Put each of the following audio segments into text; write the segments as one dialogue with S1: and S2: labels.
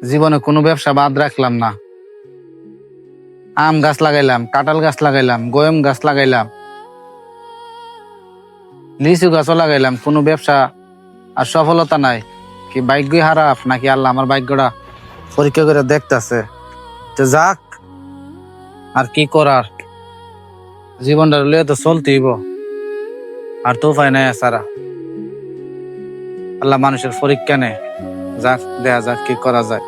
S1: জীবনে কোনো ব্যবসা বাদ রাখলাম না। আম গাছ লাগাইলাম, কাঁঠাল গাছ লাগাইলাম, গয়ম গাছ লাগাইলাম, লিচু গাছও লাগাইলাম, কোনো ব্যবসা আর সফলতা নাই। কি ভাগ্যই খারাপ নাকি আল্লাহ আমার ভাগ্যটা পরীক্ষা করে দেখতেছে? তো যাক, আর কি করার, জীবনটা লিয়ে তো চলতেইব, আর তো উপায় নাই সারা। আল্লাহ মানুষের পরীক্ষা নেই, যাক দেখা যাক কি করা যায়।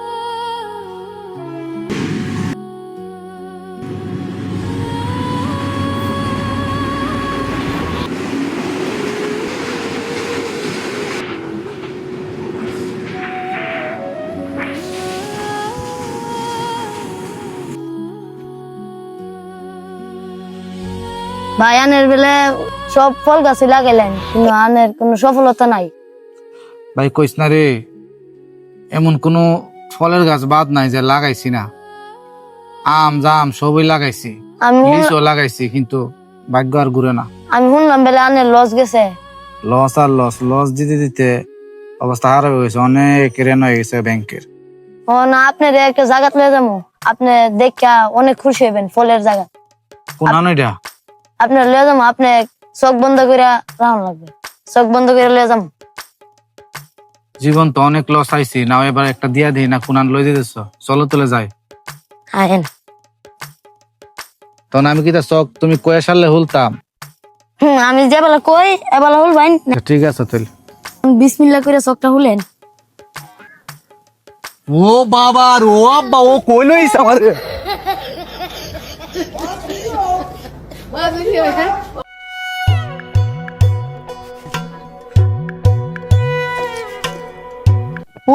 S2: ভাই আনের বেলে সব ফল গাছে লাগাইলেন, কিন্তু আনের কোনো সফলতা নাই।
S1: ভাই কইস না রে, এমন কোনো ফলের গাছ বাদ নাই যে লাগাইছি না। আম জাম সবই লাগাইছি, লিচু লাগাইছি, কিন্তু ভাগ্য আর ঘুরে না।
S2: আমি শুনলাম বেলে আনের লস গেছে।
S1: লস আর লস, লস দিতে দিতে অবস্থা খারাপ হয়ে গেছে, অনেক ঋণ হয়ে গেছে ব্যাংকের।
S2: ও না, আপনার একটা জায়গা লয়ে যাবো, আপনি দেখা অনেক খুশি হইবেন। ফলের জায়গা
S1: কোন এটা?
S2: আপনার লয়ে যাবো, আপনি চোখ বন্ধ করে রাখুন লাগবে, চোখ বন্ধ করে লয়ে যাবো।
S1: জীবন তো অনেক লস আইছি, নাও এবার একটা দিয়া দিই না, কোন লই দিতেছ? চলো তুলে যাই।
S2: আহেন।
S1: তখন আমি কি তা চোখ তুমি কয়ে সারলে হুলতাম?
S2: আমি যে বেলা কই এবেলা হুলবেন।
S1: ঠিক আছে তুই।
S2: বিসমিল্লাহ করে চোখটা হুলেন।
S1: ও বাবা, ও আব্বা, ও কই লইছ আমারে?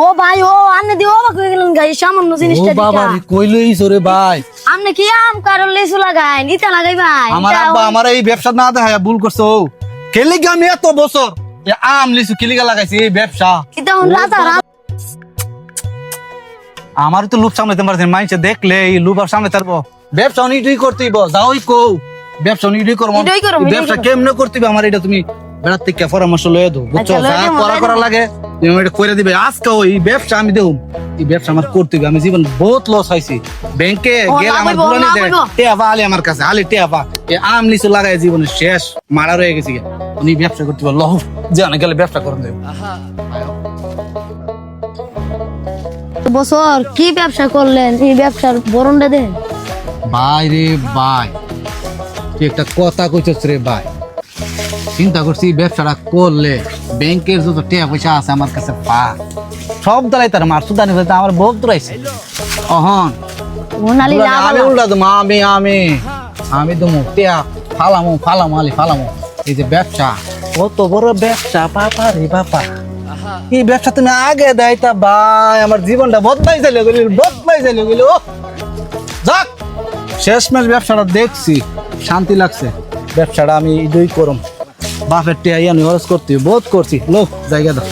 S2: ও ভাই, ও আন্নে দিয়ে অবাক হয়ে গেলেন গাই, সামান্য জিনিসটা
S1: ও বাবা,
S2: দেখা।
S1: কই লইছ রে ভাই?
S2: আপনি কি আম কারণ লিচু লাগাই নিতে লাগাই ভাই?
S1: আমার আব্বা আমার এই ব্যবসা না দেখায় ভুল করছো। কেলিগা আমি এত বছর এ আম লিচু কেলিগা লাগাইছি এই ব্যবসা।
S2: কিন্তু রাজা
S1: আমার তো লোভ সামলাইতে পারছি, মাইছে দেখলে এই লোভ আর সামলাইতে পারবো? ব্যবসা অনেকটাই করতেইব, যাওই কো ব্যবসা অনেকটাই করবো। ব্যবসা কেমনে করতেইব আমার এটা তুমি বেড়ার থেকে পরামর্শ লয়ে দো, বুঝছো? যা করা লাগে তুমি এটা করে দিবে। আজকে ওই ব্যবসা আমি দেব, এই ব্যবসা আমার করতে হবে। আমি জীবন বহুত লস হয়েছি, ব্যাংকে গেল আমার পুরানি টেয়া আলি আমার কাছে, আলি টেয়া আম লিচু লাগাই জীবনে শেষ মারা রয়ে গেছি। উনি ব্যবসা করতে পারলো, জানা গেলে ব্যবসা করে দেব।
S2: বছর কি ব্যবসা করলেন, এই ব্যবসার বরণটা দেন।
S1: ভাই রে ভাই, তুই একটা কথা কইছস রে ভাই। চিন্তা করছি ব্যবসাটা করলে ব্যাংকের যত টাকা পয়সা আছে আমার কাছে পা সব দাঁড়াই তার মার সুদানি হইতে আমার বহুত দূরাইছে। অহন আমি উল্টা তো আমি তো টিয়া ফালামো আলি ফালামো। এই যে ব্যবসা, কত বড় ব্যবসা বাবা রে বাবা। এই ব্যবসা তুমি আগে দেয়তা ভাই, আমার জীবনটা বদলাই যাইলে গেল। যাক, শেষমেশ ব্যবসাটা দেখছি, শান্তি লাগছে। ব্যবসাটা আমি ইডই করম, বাপের টিয়া ইয়ানি খরচ করতে বহুত করছি। লোক জায়গা দাও।